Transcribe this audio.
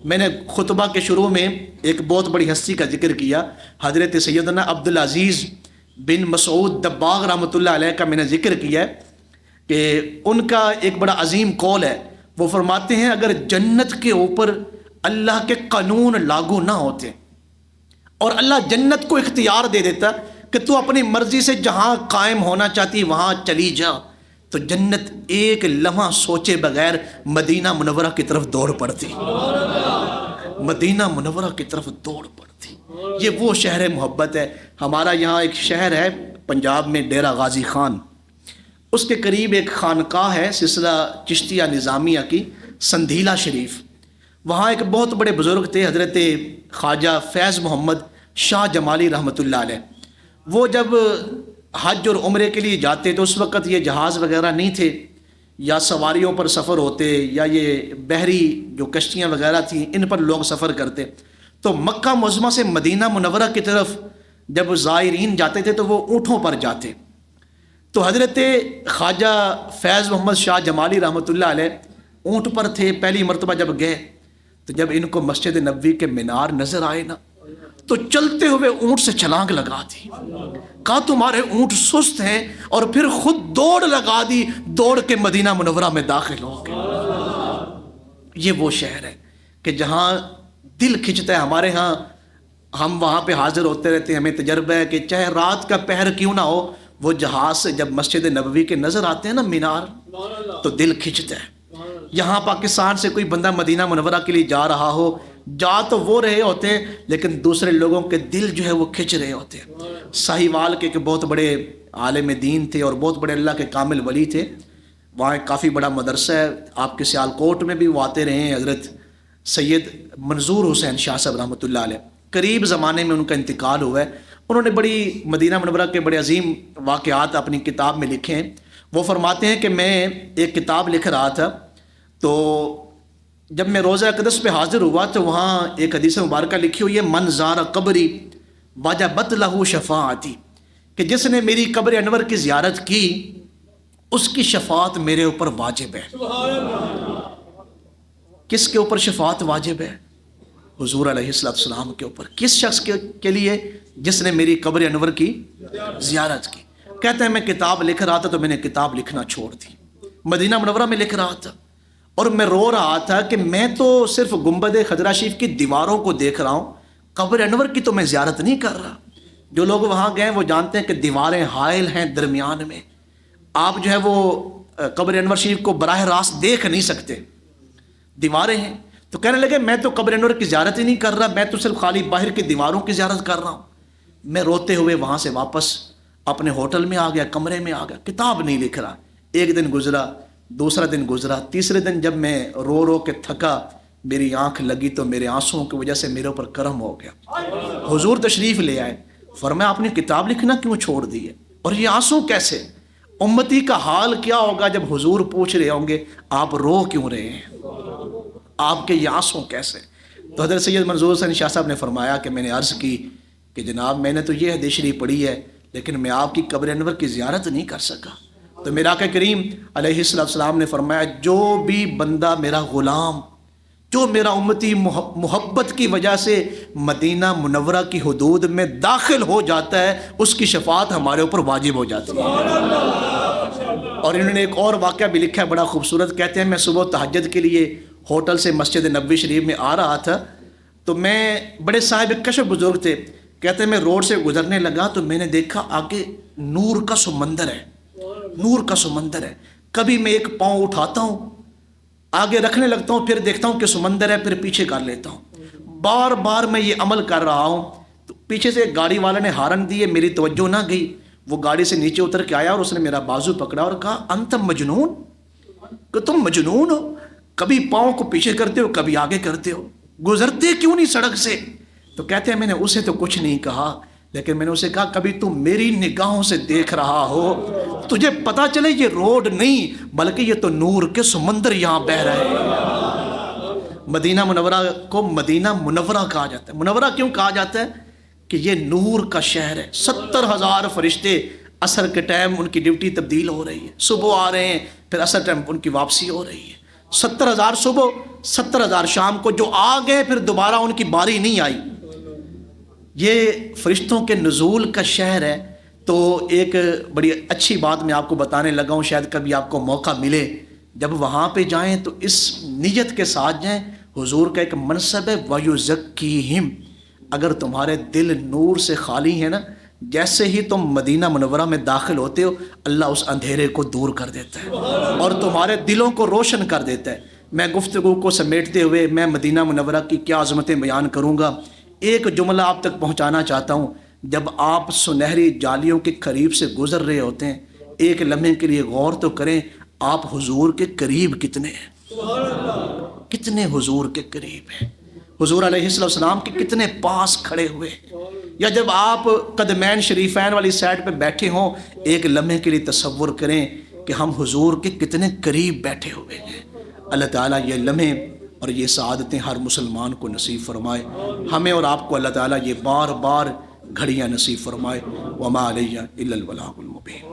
میں نے خطبہ کے شروع میں ایک بہت بڑی ہستی کا ذکر کیا، حضرت سیدنا عبدالعزیز بن مسعود دباغ رحمۃ اللہ علیہ کا میں نے ذکر کیا ہے کہ ان کا ایک بڑا عظیم قول ہے. وہ فرماتے ہیں اگر جنت کے اوپر اللہ کے قانون لاگو نہ ہوتے اور اللہ جنت کو اختیار دے دیتا کہ تو اپنی مرضی سے جہاں قائم ہونا چاہتی وہاں چلی جا، تو جنت ایک لمحہ سوچے بغیر مدینہ منورہ کی طرف دوڑ پڑتی، مدینہ منورہ کی طرف دوڑ پڑتی. یہ وہ شہر محبت ہے. ہمارا یہاں ایک شہر ہے پنجاب میں، ڈیرہ غازی خان، اس کے قریب ایک خانقاہ ہے سلسلہ چشتیہ نظامیہ کی، سندھیلا شریف. وہاں ایک بہت بڑے بزرگ تھے حضرت خواجہ فیض محمد شاہ جمالی رحمۃ اللہ علیہ. وہ جب حج اور عمرے کے لیے جاتے تو اس وقت یہ جہاز وغیرہ نہیں تھے، یا سواریوں پر سفر ہوتے، یا یہ بحری جو کشتیاں وغیرہ تھیں ان پر لوگ سفر کرتے. تو مکہ معظمہ سے مدینہ منورہ کی طرف جب زائرین جاتے تھے تو وہ اونٹوں پر جاتے. تو حضرت خواجہ فیض محمد شاہ جمالی رحمۃ اللہ علیہ اونٹ پر تھے. پہلی مرتبہ جب گئے تو جب ان کو مسجد نبوی کے مینار نظر آئے نا تو چلتے ہوئے اونٹ سے چھلانگ لگا دی. کہا تمہارے اونٹ سست ہیں، اور پھر خود دوڑ لگا دی، دوڑ کے مدینہ منورہ میں داخل ہو گئے. یہ وہ شہر ہے کہ جہاں دل کھنچتا ہے. ہمارے ہاں ہم وہاں پہ حاضر ہوتے رہتے ہیں، ہمیں تجربہ ہے کہ چاہے رات کا پہر کیوں نہ ہو، وہ جہاز سے جب مسجد نبوی کے نظر آتے ہیں نا مینار تو دل کھنچتا ہے. یہاں پاکستان سے کوئی بندہ مدینہ منورہ کے لیے جا رہا ہو، جا تو وہ رہے ہوتے ہیں لیکن دوسرے لوگوں کے دل جو ہے وہ کھنچ رہے ہوتے ہیں. ساہیوال کے بہت بڑے عالم دین تھے اور بہت بڑے اللہ کے کامل ولی تھے. وہاں ایک کافی بڑا مدرسہ ہے، آپ کے سیالکوٹ میں بھی وہ آتے رہے ہیں. حضرت سید منظور حسین شاہ صاحب رحمۃ اللہ علیہ، قریب زمانے میں ان کا انتقال ہوا ہے. انہوں نے بڑی مدینہ منورہ کے بڑے عظیم واقعات اپنی کتاب میں لکھے ہیں. وہ فرماتے ہیں کہ میں ایک کتاب لکھ رہا تھا تو جب میں روضہ اقدس پہ حاضر ہوا تو وہاں ایک حدیث مبارکہ لکھی ہوئی ہے، من زار قبری وجبت لہ شفاعتی، کہ جس نے میری قبر انور کی زیارت کی اس کی شفاعت میرے اوپر واجب ہے. کس کے اوپر شفاعت واجب ہے؟ حضور علیہ السلام کے اوپر. کس شخص کے لیے؟ جس نے میری قبر انور کی زیارت کی. کہتے ہیں میں کتاب لکھ رہا تھا تو میں نے کتاب لکھنا چھوڑ دی. مدینہ منورہ میں لکھ رہا تھا اور میں رو رہا تھا کہ میں تو صرف گنبد خضرا شریف کی دیواروں کو دیکھ رہا ہوں، قبر انور کی تو میں زیارت نہیں کر رہا. جو لوگ وہاں گئے وہ جانتے ہیں کہ دیواریں حائل ہیں درمیان میں، آپ جو ہے وہ قبر انور شریف کو براہ راست دیکھ نہیں سکتے، دیواریں ہیں. تو کہنے لگے میں تو قبر انور کی زیارت ہی نہیں کر رہا، میں تو صرف خالی باہر کی دیواروں کی زیارت کر رہا ہوں. میں روتے ہوئے وہاں سے واپس اپنے ہوٹل میں آ گیا، کمرے میں آ گیا، کتاب نہیں لکھ رہا. ایک دن گزرا، دوسرا دن گزرا، تیسرے دن جب میں رو رو کے تھکا، میری آنکھ لگی تو میرے آنسوؤں کی وجہ سے میرے اوپر کرم ہو گیا. حضور تشریف لے آئے، فرمایا آپ نے کتاب لکھنا کیوں چھوڑ دی ہے، اور یہ آنسو کیسے؟ امتی کا حال کیا ہوگا جب حضور پوچھ رہے ہوں گے آپ رو کیوں رہے ہیں، آپ کے یہ آنسو کیسے؟ تو حضرت سید منظور حسین شاہ صاحب نے فرمایا کہ میں نے عرض کی کہ جناب میں نے تو یہ حدیث شریف پڑھی ہے لیکن میں آپ کی قبر انور کی زیارت نہیں کر سکا. تو میرا آقا کریم علیہ السلام نے فرمایا جو بھی بندہ میرا غلام، جو میرا امتی محبت کی وجہ سے مدینہ منورہ کی حدود میں داخل ہو جاتا ہے اس کی شفاعت ہمارے اوپر واجب ہو جاتی ہے. اور انہوں نے ایک اور واقعہ بھی لکھا ہے بڑا خوبصورت. کہتے ہیں میں صبح تہجد کے لیے ہوٹل سے مسجد نبوی شریف میں آ رہا تھا تو میں بڑے صاحب کشف بزرگ تھے. کہتے ہیں میں روڈ سے گزرنے لگا تو میں نے دیکھا آگے نور کا سمندر ہے، نور کا سمندر ہے. کبھی میں ایک پاؤں اٹھاتا ہوں آگے رکھنے لگتا ہوں، پھر دیکھتا ہوں کہ سمندر ہے، پھر پیچھے کر لیتا ہوں. بار بار میں یہ عمل کر رہا ہوں. تو پیچھے سے ایک گاڑی والا نے ہارن دی، میری توجہ نہ گئی. وہ گاڑی سے نیچے اتر کے آیا اور اس نے میرا بازو پکڑا اور کہا انت مجنون، کہ تم مجنون ہو، کبھی پاؤں کو پیچھے کرتے ہو کبھی آگے کرتے ہو، گزرتے کیوں نہیں سڑک سے؟ تو کہتے ہیں میں نے اسے تو کچھ نہیں کہا لیکن میں نے اسے کہا کبھی تم میری نگاہوں سے دیکھ رہا ہو، تجھے پتا چلے یہ روڈ نہیں بلکہ یہ تو نور کے سمندر یہاں بہ رہے ہیں. مدینہ منورہ کو مدینہ منورہ کہا جاتا ہے. منورہ کیوں کہا جاتا ہے؟ کہ یہ نور کا شہر ہے. 70,000 فرشتے عصر کے ٹائم ان کی ڈیوٹی تبدیل ہو رہی ہے، صبح آ رہے ہیں پھر عصر ٹائم ان کی واپسی ہو رہی ہے. 70,000 صبح 70,000 شام کو، جو آ گئے پھر دوبارہ ان کی باری نہیں آئی۔ یہ فرشتوں کے نزول کا شہر ہے۔ تو ایک بڑی اچھی بات میں آپ کو بتانے لگا ہوں، شاید کبھی آپ کو موقع ملے، جب وہاں پہ جائیں تو اس نیت کے ساتھ جائیں، حضور کا ایک منصب ہے وَيُزَكِّيهِمْ، اگر تمہارے دل نور سے خالی ہیں نا، جیسے ہی تم مدینہ منورہ میں داخل ہوتے ہو اللہ اس اندھیرے کو دور کر دیتا ہے اور تمہارے دلوں کو روشن کر دیتا ہے۔ میں گفتگو کو سمیٹتے ہوئے میں مدینہ منورہ کی کیا عظمتیں بیان کروں گا، ایک جملہ آپ تک پہنچانا چاہتا ہوں۔ جب آپ سنہری جالیوں کے قریب سے گزر رہے ہوتے ہیں، ایک لمحے کے لیے غور تو کریں، آپ حضور کے قریب کتنے ہیں، کتنے حضور کے قریب ہیں، حضور علیہ السلام کے کتنے پاس کھڑے ہوئے ہیں۔ یا جب آپ قدمین شریفین والی سائڈ پہ بیٹھے ہوں، ایک لمحے کے لیے تصور کریں کہ ہم حضور کے کتنے قریب بیٹھے ہوئے ہیں۔ اللہ تعالیٰ یہ لمحے اور یہ سعادتیں ہر مسلمان کو نصیب فرمائے، ہمیں اور آپ کو اللہ تعالیٰ یہ بار بار گھڑیاں نصیب فرمائے۔ وما علیہ الا البلاغ المبین۔